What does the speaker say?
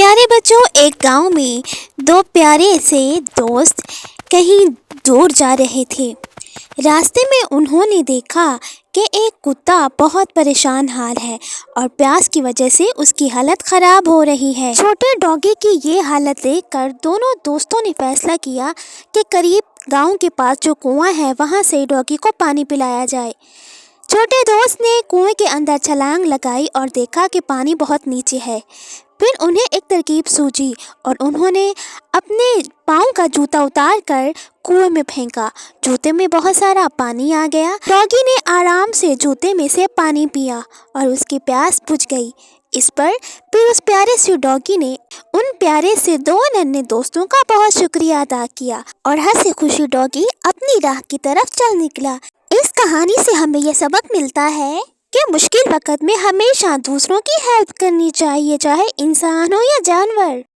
پیارے بچوں، ایک گاؤں میں دو پیارے سے دوست کہیں دور جا رہے تھے۔ راستے میں انہوں نے دیکھا کہ ایک کتا بہت پریشان حال ہے اور پیاس کی وجہ سے اس کی حالت خراب ہو رہی ہے۔ چھوٹے ڈوگی کی یہ حالت دیکھ کر دونوں دوستوں نے فیصلہ کیا کہ قریب گاؤں کے پاس جو کنواں ہے وہاں سے ڈوگی کو پانی پلایا جائے۔ چھوٹے دوست نے کنویں کے اندر چھلانگ لگائی اور دیکھا کہ پانی بہت نیچے ہے۔ پھر انہیں ایک ترکیب سوجھی اور انہوں نے اپنے پاؤں کا جوتا اتار کر کنویں میں پھینکا۔ جوتے میں بہت سارا پانی آ گیا۔ ڈوگی نے آرام سے جوتے میں سے پانی پیا اور اس کی پیاس بجھ گئی۔ اس پر پھر اس پیارے سے ڈوگی نے ان پیارے سے دو ننھے دوستوں کا بہت شکریہ ادا کیا اور ہنسی خوشی ڈوگی اپنی راہ کی طرف چل نکلا۔ اس کہانی سے ہمیں یہ سبق ملتا ہے کہ مشکل وقت میں ہمیشہ دوسروں کی ہیلپ کرنی چاہیے، چاہے انسان ہو یا جانور۔